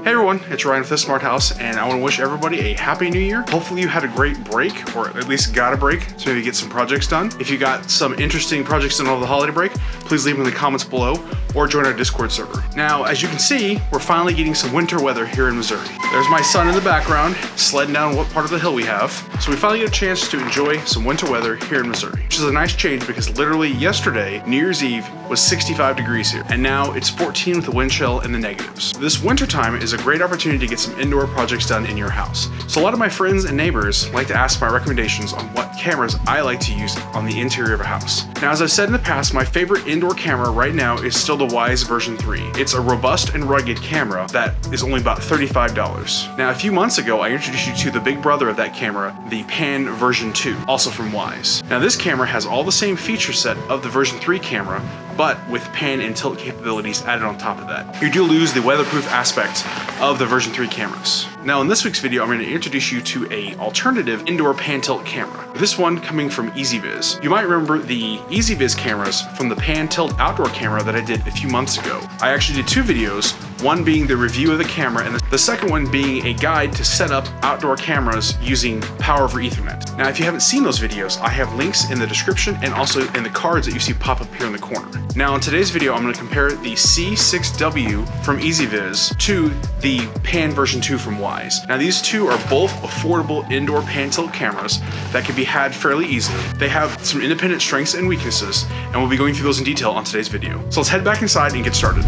Hey everyone, it's Ryan with The Smart House, and I want to wish everybody a happy new year. Hopefully you had a great break, or at least got a break, so maybe get some projects done. If you got some interesting projects done over the holiday break, please leave them in the comments below, or join our Discord server. Now, as you can see, we're finally getting some winter weather here in Missouri. There's my son in the background, sledding down what part of the hill we have. So we finally get a chance to enjoy some winter weather here in Missouri, which is a nice change because literally yesterday, New Year's Eve, was 65 degrees here, and now it's 14 with the wind chill and the negatives. This winter time is a great opportunity to get some indoor projects done in your house. So a lot of my friends and neighbors like to ask my recommendations on what cameras I like to use on the interior of a house. Now, as I've said in the past, my favorite indoor camera right now is still the Wyze version 3. It's a robust and rugged camera that is only about $35. Now, a few months ago, I introduced you to the big brother of that camera, the Pan version 2, also from Wyze. Now, this camera has all the same feature set of the version 3 camera, but with pan and tilt capabilities added on top of that. You do lose the weatherproof aspect of the version 3 cameras. Now in this week's video, I'm going to introduce you to an alternative indoor pan tilt camera. This one coming from EZVIZ. You might remember the EZVIZ cameras from the pan tilt outdoor camera that I did a few months ago. I actually did two videos, one being the review of the camera and the second one being a guide to set up outdoor cameras using power over Ethernet. Now if you haven't seen those videos, I have links in the description and also in the cards that you see pop up here in the corner. Now in today's video, I'm going to compare the C6W from EZVIZ to the Pan version 2 from Wyze. Now these two are both affordable indoor pan tilt cameras that can be had fairly easily. They have some independent strengths and weaknesses, and we'll be going through those in detail on today's video. So let's head back inside and get started.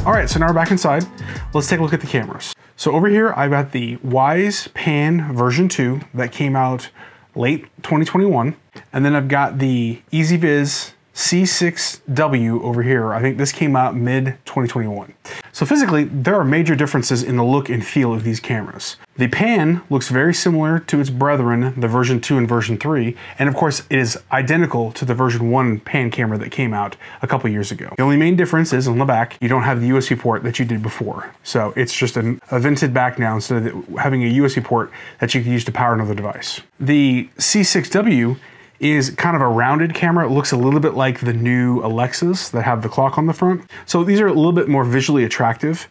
All right, so now we're back inside. Let's take a look at the cameras. So over here, I've got the Wyze Pan version 2 that came out late 2021. And then I've got the EZVIZ C6W over here. I think this came out mid 2021. So physically, there are major differences in the look and feel of these cameras. The Pan looks very similar to its brethren, the version 2 and version 3, and of course it is identical to the version 1 Pan camera that came out a couple years ago. The only main difference is on the back, you don't have the USB port that you did before. So it's just a vented back now instead of having a USB port that you can use to power another device. The C6W is kind of a rounded camera. It looks a little bit like the new Alexas that have the clock on the front. So these are a little bit more visually attractive.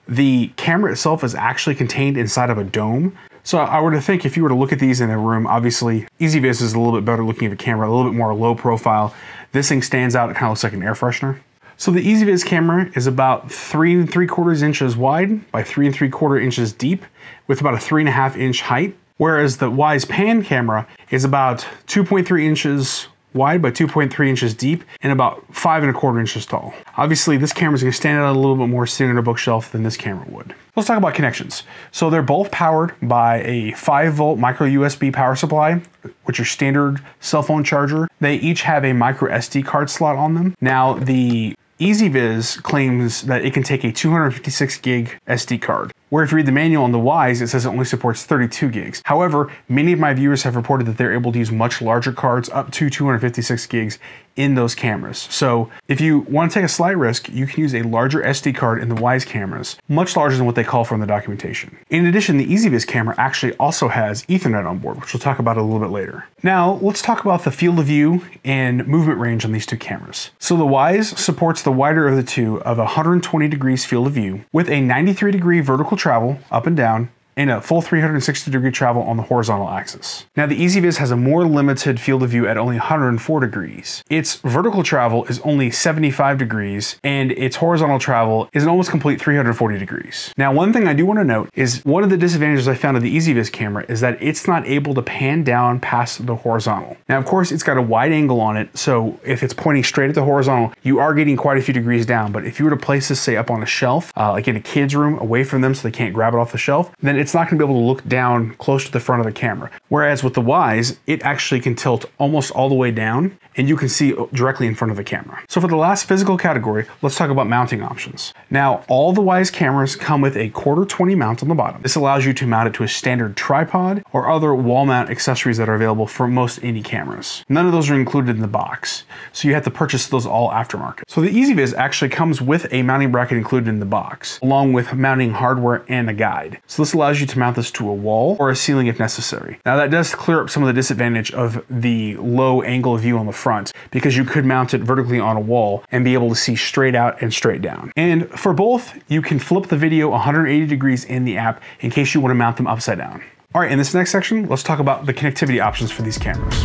The camera itself is actually contained inside of a dome. So I were to think if you were to look at these in a room, obviously EZVIZ is a little bit better looking of a camera, a little bit more low profile. This thing stands out, it kind of looks like an air freshener. So the EZVIZ camera is about 3 3/4 inches wide by 3 3/4 inches deep with about a 3.5 inch height. Whereas the Wyze Pan camera is about 2.3 inches wide by 2.3 inches deep and about 5 1/4 inches tall. Obviously, this camera is going to stand out a little bit more sitting on a bookshelf than this camera would. Let's talk about connections. So they're both powered by a 5-volt micro USB power supply, which are standard cell phone charger. They each have a micro SD card slot on them. Now, the EZVIZ claims that it can take a 256 gig SD card, where if you read the manual on the Wyze, it says it only supports 32 gigs. However, many of my viewers have reported that they're able to use much larger cards up to 256 gigs in those cameras. So if you want to take a slight risk, you can use a larger SD card in the Wyze cameras, much larger than what they call for in the documentation. In addition, the EZVIZ camera actually also has Ethernet on board, which we'll talk about a little bit later. Now, let's talk about the field of view and movement range on these two cameras. So the Wyze supports the wider of the two of 120 degrees field of view with a 93 degree vertical travel up and down and a full 360 degree travel on the horizontal axis. Now the EZVIZ has a more limited field of view at only 104 degrees. Its vertical travel is only 75 degrees and its horizontal travel is an almost complete 340 degrees. Now one thing I do want to note is one of the disadvantages I found of the EZVIZ camera is that it's not able to pan down past the horizontal. Now of course it's got a wide angle on it, so if it's pointing straight at the horizontal, you are getting quite a few degrees down, but if you were to place this say up on a shelf, like in a kid's room away from them so they can't grab it off the shelf, then it's not going to be able to look down close to the front of the camera. Whereas with the Wyze, it actually can tilt almost all the way down and you can see directly in front of the camera. So for the last physical category, let's talk about mounting options. Now, all the Wyze cameras come with a 1/4-20 mount on the bottom. This allows you to mount it to a standard tripod or other wall mount accessories that are available for most indie cameras. None of those are included in the box, so you have to purchase those all aftermarket. So the EZVIZ actually comes with a mounting bracket included in the box, along with mounting hardware and a guide. So this allows allows you to mount this to a wall or a ceiling if necessary. Now that does clear up some of the disadvantage of the low angle view on the front, because you could mount it vertically on a wall and be able to see straight out and straight down. And for both, you can flip the video 180 degrees in the app in case you want to mount them upside down. All right, in this next section, let's talk about the connectivity options for these cameras.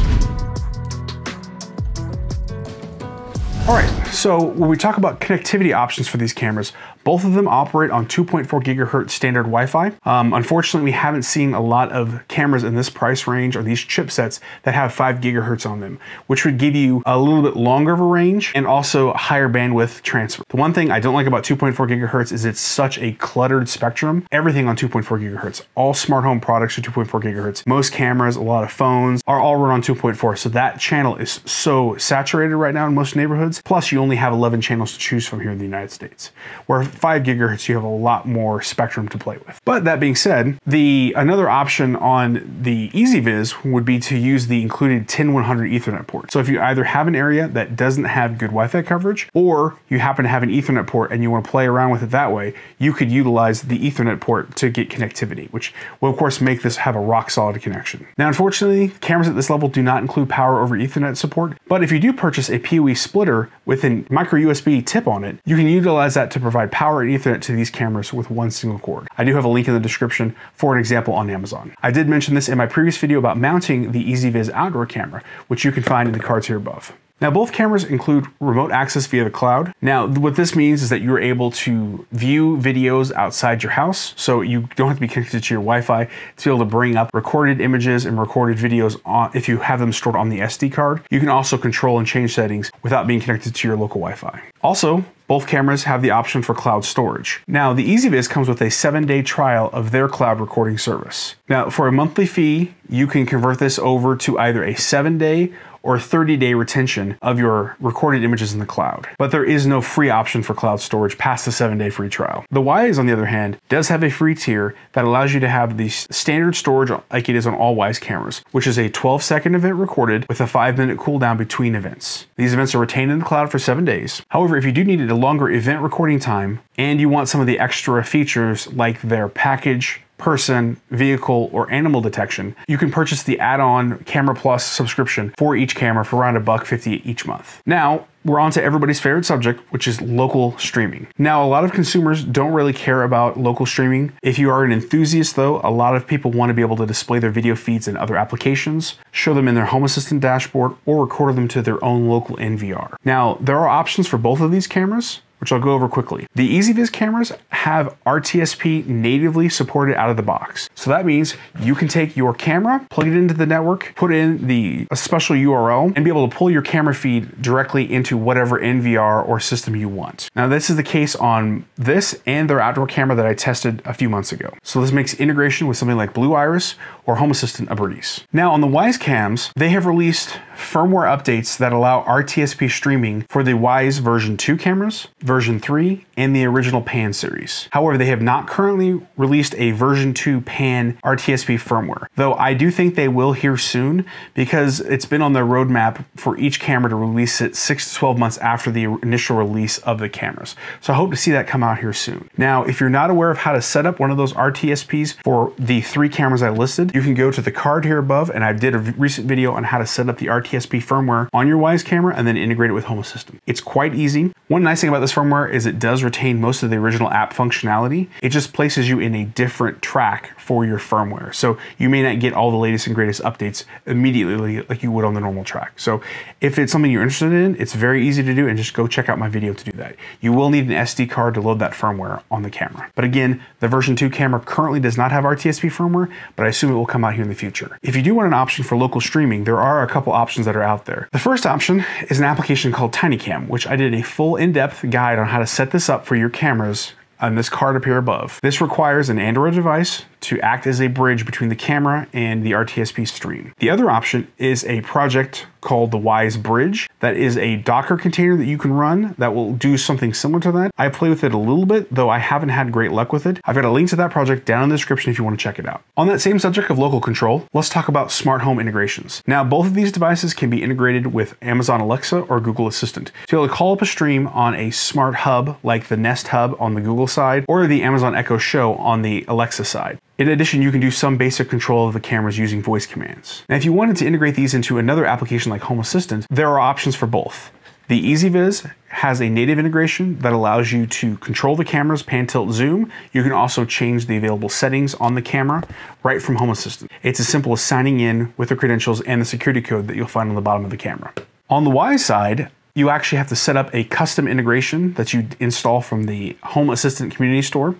All right, so when we talk about connectivity options for these cameras, both of them operate on 2.4 gigahertz standard Wi-Fi. Unfortunately, we haven't seen a lot of cameras in this price range or these chipsets that have 5 gigahertz on them, which would give you a little bit longer of a range and also higher bandwidth transfer. The one thing I don't like about 2.4 gigahertz is it's such a cluttered spectrum. Everything on 2.4 gigahertz, all smart home products are 2.4 gigahertz. Most cameras, a lot of phones are all run on 2.4. So that channel is so saturated right now in most neighborhoods. Plus you only have 11 channels to choose from here in the United States, where 5 gigahertz, you have a lot more spectrum to play with. But that being said, another option on the EZVIZ would be to use the included 10100 Ethernet port. So if you either have an area that doesn't have good Wi-Fi coverage, or you happen to have an Ethernet port and you want to play around with it that way, you could utilize the Ethernet port to get connectivity, which will of course make this have a rock solid connection. Now, unfortunately, cameras at this level do not include power over Ethernet support, but if you do purchase a PoE splitter with a micro USB tip on it, you can utilize that to provide power and Ethernet to these cameras with one single cord. I do have a link in the description for an example on Amazon. I did mention this in my previous video about mounting the EZVIZ outdoor camera, which you can find in the cards here above. Now, both cameras include remote access via the cloud. Now, what this means is that you're able to view videos outside your house, so you don't have to be connected to your Wi-Fi to be able to bring up recorded images and recorded videos if you have them stored on the SD card. You can also control and change settings without being connected to your local Wi-Fi. Also, both cameras have the option for cloud storage. Now, the EZVIZ comes with a 7-day trial of their cloud recording service. Now, for a monthly fee, you can convert this over to either a 7-day or 30-day retention of your recorded images in the cloud. But there is no free option for cloud storage past the 7-day free trial. The Wyze, on the other hand, does have a free tier that allows you to have the standard storage like it is on all Wyze cameras, which is a 12-second event recorded with a 5-minute cooldown between events. These events are retained in the cloud for 7 days. However, if you do need a longer event recording time and you want some of the extra features like their package, person, vehicle, or animal detection, you can purchase the add-on Camera Plus subscription for each camera for around $150 each month. Now, we're on to everybody's favorite subject, which is local streaming. Now, a lot of consumers don't really care about local streaming. If you are an enthusiast though, a lot of people want to be able to display their video feeds in other applications, show them in their Home Assistant dashboard, or record them to their own local NVR. Now, there are options for both of these cameras, which I'll go over quickly. The EZVIZ cameras have RTSP natively supported out of the box. So that means you can take your camera, plug it into the network, put in a special URL, and be able to pull your camera feed directly into whatever NVR or system you want. Now, this is the case on this and their outdoor camera that I tested a few months ago. So this makes integration with something like Blue Iris or Home Assistant a breeze. Now, on the Wyze cams, they have released firmware updates that allow RTSP streaming for the Wyze version 2 cameras, version 3, and the original Pan series. However, they have not currently released a version 2 Pan RTSP firmware, though I do think they will here soon because it's been on their roadmap for each camera to release it 6 to 12 months after the initial release of the cameras. So I hope to see that come out here soon. Now, if you're not aware of how to set up one of those RTSPs for the 3 cameras I listed, you can go to the card here above, and I did a recent video on how to set up the RTSP firmware on your Wyze camera and then integrate it with Home Assistant. It's quite easy. One nice thing about this firmware is it does retain most of the original app functionality. It just places you in a different track for your firmware. So you may not get all the latest and greatest updates immediately like you would on the normal track. So if it's something you're interested in, it's very easy to do, and just go check out my video to do that. You will need an SD card to load that firmware on the camera. But again, the version 2 camera currently does not have RTSP firmware, but I assume it will come out here in the future. If you do want an option for local streaming, there are a couple options that are out there. The first option is an application called TinyCam, which I did a full in-depth guide on how to set this up for your cameras on this card up here above. This requires an Android device to act as a bridge between the camera and the RTSP stream. The other option is a project called the Wyze Bridge. That is a Docker container that you can run that will do something similar to that. I play with it a little bit, though I haven't had great luck with it. I've got a link to that project down in the description if you want to check it out. On that same subject of local control, let's talk about smart home integrations. Now, both of these devices can be integrated with Amazon Alexa or Google Assistant. To be able to call up a stream on a smart hub like the Nest Hub on the Google side or the Amazon Echo Show on the Alexa side. In addition, you can do some basic control of the cameras using voice commands. Now, if you wanted to integrate these into another application like Home Assistant, there are options for both. The EZVIZ has a native integration that allows you to control the camera's pan, tilt, zoom. You can also change the available settings on the camera right from Home Assistant. It's as simple as signing in with the credentials and the security code that you'll find on the bottom of the camera. On the Wyze side, you actually have to set up a custom integration that you install from the Home Assistant community store.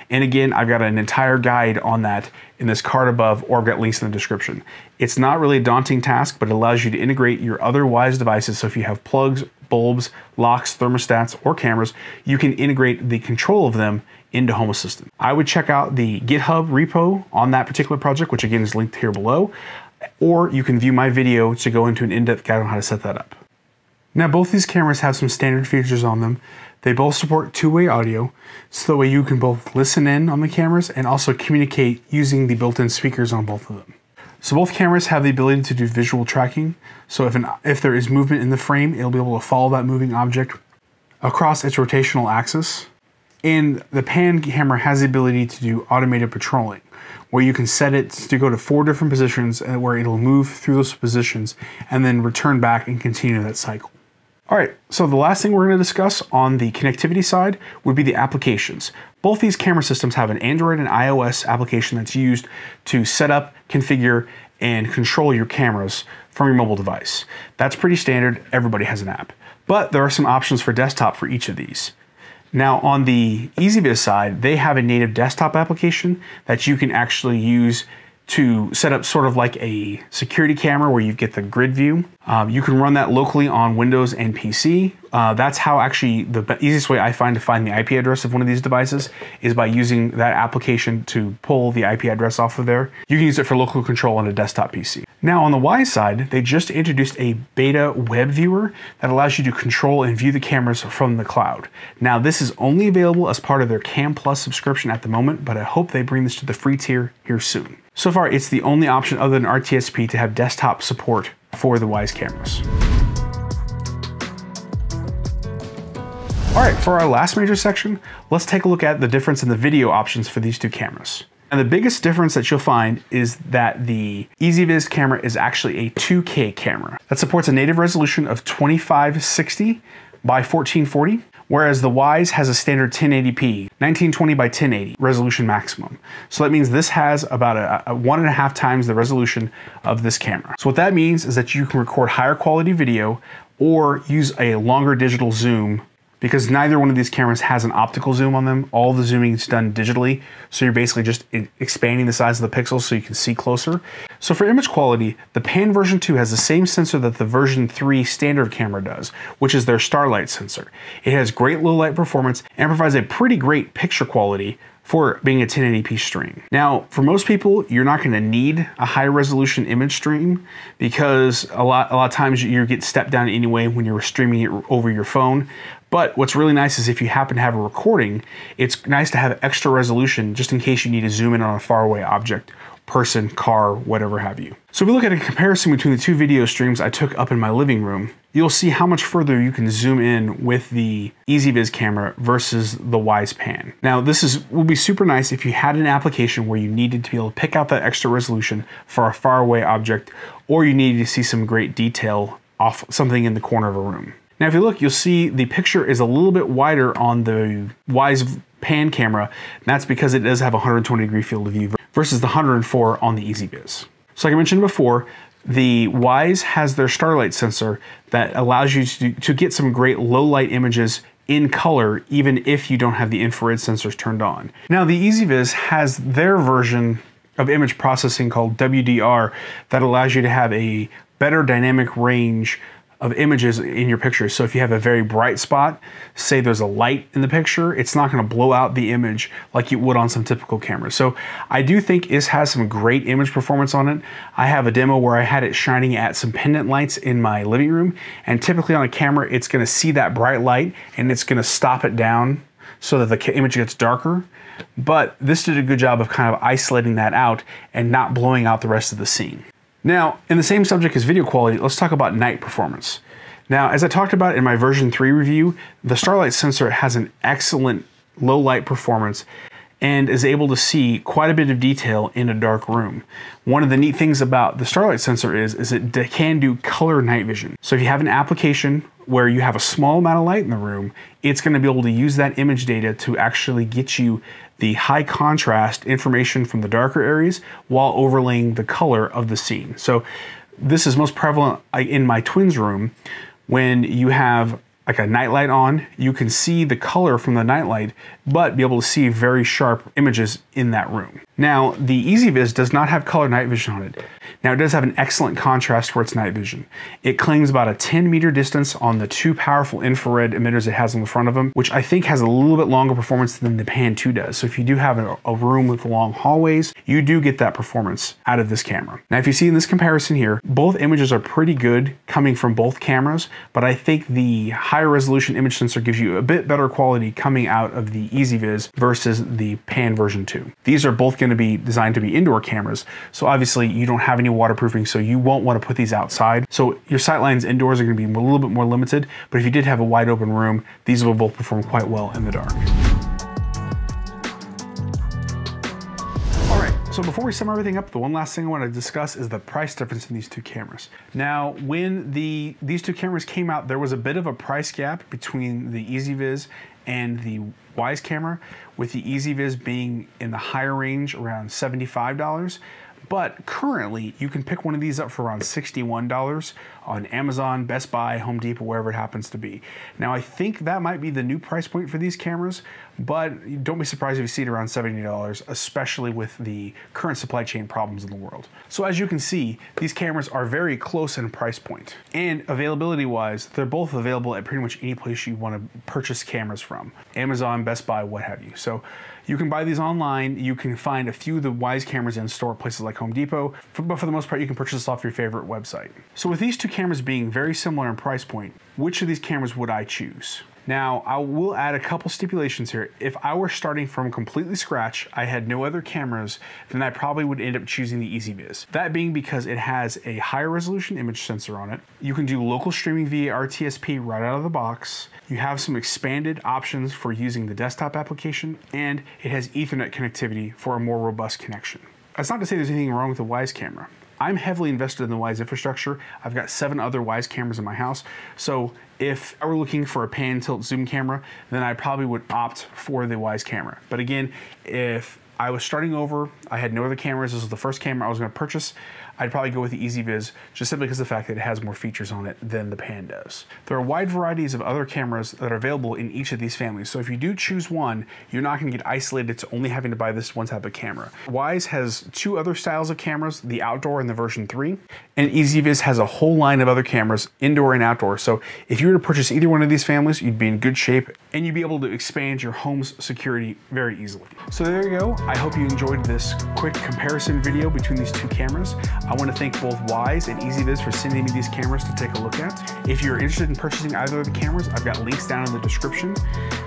And again, I've got an entire guide on that in this card above, or I've got links in the description. It's not really a daunting task, but it allows you to integrate your other Wyze devices. So if you have plugs, bulbs, locks, thermostats, or cameras, you can integrate the control of them into Home Assistant. I would check out the GitHub repo on that particular project, which again is linked here below, or you can view my video to go into an in-depth guide on how to set that up. Now, both these cameras have some standard features on them. They both support two-way audio, so that way you can both listen in on the cameras and also communicate using the built-in speakers on both of them. So both cameras have the ability to do visual tracking. So if there is movement in the frame, it'll be able to follow that moving object across its rotational axis. And the pan camera has the ability to do automated patrolling, where you can set it to go to 4 different positions and where it'll move through those positions and then return back and continue that cycle. All right, so the last thing we're going to discuss on the connectivity side would be the applications. Both these camera systems have an Android and iOS application that's used to set up, configure, and control your cameras from your mobile device. That's pretty standard. Everybody has an app. But there are some options for desktop for each of these. Now, on the EZVIZ side, they have a native desktop application that you can actually use to set up sort of like a security camera where you get the grid view. You can run that locally on Windows and PC. That's how actually the easiest way I find to find the IP address of one of these devices is by using that application to pull the IP address off of there. You can use it for local control on a desktop PC. Now on the Wyze side, they just introduced a beta web viewer that allows you to control and view the cameras from the cloud. Now this is only available as part of their Cam Plus subscription at the moment, but I hope they bring this to the free tier here soon. So far, it's the only option other than RTSP to have desktop support for the Wyze cameras. All right, for our last major section, let's take a look at the difference in the video options for these two cameras. And the biggest difference that you'll find is that the EZVIZ camera is actually a 2K camera that supports a native resolution of 2560 by 1440. Whereas the Wyze has a standard 1080p, 1920 by 1080 resolution maximum. So that means this has about a 1.5 times the resolution of this camera. So what that means is that you can record higher quality video or use a longer digital zoom, because neither one of these cameras has an optical zoom on them. All the zooming is done digitally. So you're basically just expanding the size of the pixels so you can see closer. So for image quality, the Pan version 2 has the same sensor that the version 3 standard camera does, which is their starlight sensor. It has great low light performance and provides a pretty great picture quality for being a 1080p stream. Now, for most people, you're not gonna need a high resolution image stream because a lot of times you get stepped down anyway when you're streaming it over your phone. But what's really nice is if you happen to have a recording, it's nice to have extra resolution just in case you need to zoom in on a faraway object, person, car, whatever have you. So if we look at a comparison between the two video streams I took up in my living room, you'll see how much further you can zoom in with the EZVIZ camera versus the Wyze Pan. Now would be super nice if you had an application where you needed to be able to pick out that extra resolution for a faraway object, or you needed to see some great detail off something in the corner of a room. Now if you look, you'll see the picture is a little bit wider on the Wyze Pan camera, and that's because it does have a 120-degree field of view versus the 104 on the EZVIZ. So like I mentioned before, the Wyze has their starlight sensor that allows you to get some great low light images in color, even if you don't have the infrared sensors turned on. Now the EZVIZ has their version of image processing called WDR that allows you to have a better dynamic range of images in your picture. So if you have a very bright spot, say there's a light in the picture, it's not going to blow out the image like you would on some typical cameras. So I do think this has some great image performance on it. I have a demo where I had it shining at some pendant lights in my living room, and typically on a camera it's going to see that bright light and it's going to stop it down so that the image gets darker. But this did a good job of kind of isolating that out and not blowing out the rest of the scene. Now, in the same subject as video quality, let's talk about night performance. Now, as I talked about in my version 3 review, the starlight sensor has an excellent low light performance, and is able to see quite a bit of detail in a dark room. One of the neat things about the starlight sensor is it can do color night vision. So if you have an application where you have a small amount of light in the room, it's going to be able to use that image data to actually get you the high contrast information from the darker areas while overlaying the color of the scene. So this is most prevalent in my twins' room. When you have like a nightlight on, you can see the color from the nightlight, but be able to see very sharp images in that room. Now, the EZVIZ does not have color night vision on it. Now, it does have an excellent contrast for its night vision. It claims about a 10-meter distance on the 2 powerful infrared emitters it has on the front of them, which I think has a little bit longer performance than the Pan 2 does. So if you do have a room with long hallways, you do get that performance out of this camera. Now, if you see in this comparison here, both images are pretty good coming from both cameras, but I think the higher resolution image sensor gives you a bit better quality coming out of the EZVIZ versus the Pan version 2. These are both going to be designed to be indoor cameras, so obviously you don't have any waterproofing, so you won't want to put these outside. So your sight lines indoors are going to be a little bit more limited, but if you did have a wide open room, these will both perform quite well in the dark. So before we sum everything up, the one last thing I want to discuss is the price difference in these two cameras. Now, when these two cameras came out, there was a bit of a price gap between the EZVIZ and the Wyze camera, with the EZVIZ being in the higher range, around $75. But currently, you can pick one of these up for around $61 on Amazon, Best Buy, Home Depot, wherever it happens to be. Now, I think that might be the new price point for these cameras, but don't be surprised if you see it around $70, especially with the current supply chain problems in the world. So as you can see, these cameras are very close in price point. And availability-wise, they're both available at pretty much any place you want to purchase cameras from. Amazon, Best Buy, what have you. So you can buy these online. You can find a few of the Wyze cameras in store places like Home Depot, but for the most part, you can purchase this off your favorite website. So with these two cameras being very similar in price point, which of these cameras would I choose? Now, I will add a couple stipulations here. If I were starting from completely scratch, I had no other cameras, then I probably would end up choosing the EZVIZ. That being because it has a higher resolution image sensor on it. You can do local streaming via RTSP right out of the box. You have some expanded options for using the desktop application, and it has Ethernet connectivity for a more robust connection. That's not to say there's anything wrong with the Wyze camera. I'm heavily invested in the Wyze infrastructure. I've got 7 other Wyze cameras in my house. So if I were looking for a pan tilt zoom camera, then I probably would opt for the Wyze camera. But again, if I was starting over, I had no other cameras, this was the first camera I was going to purchase, I'd probably go with the EZVIZ just simply because of the fact that it has more features on it than the Pan does. There are wide varieties of other cameras that are available in each of these families, so if you do choose one, you're not going to get isolated to only having to buy this one type of camera. Wyze has 2 other styles of cameras, the outdoor and the version 3, and EZVIZ has a whole line of other cameras, indoor and outdoor, so if you were to purchase either one of these families, you'd be in good shape, and you'd be able to expand your home's security very easily. So there you go. I hope you enjoyed this quick comparison video between these two cameras. I want to thank both Wyze and EZVIZ for sending me these cameras to take a look at. If you're interested in purchasing either of the cameras, I've got links down in the description.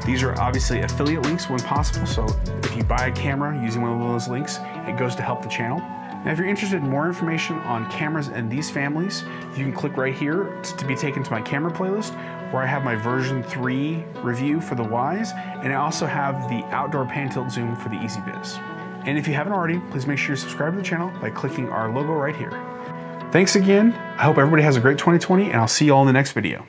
These are obviously affiliate links when possible, so if you buy a camera using one of those links, it goes to help the channel. Now, if you're interested in more information on cameras in these families, you can click right here to be taken to my camera playlist, where I have my version 3 review for the Wyze, and I also have the outdoor pan tilt zoom for the EZVIZ. And if you haven't already, please make sure you subscribe to the channel by clicking our logo right here. Thanks again. I hope everybody has a great 2020, and I'll see you all in the next video.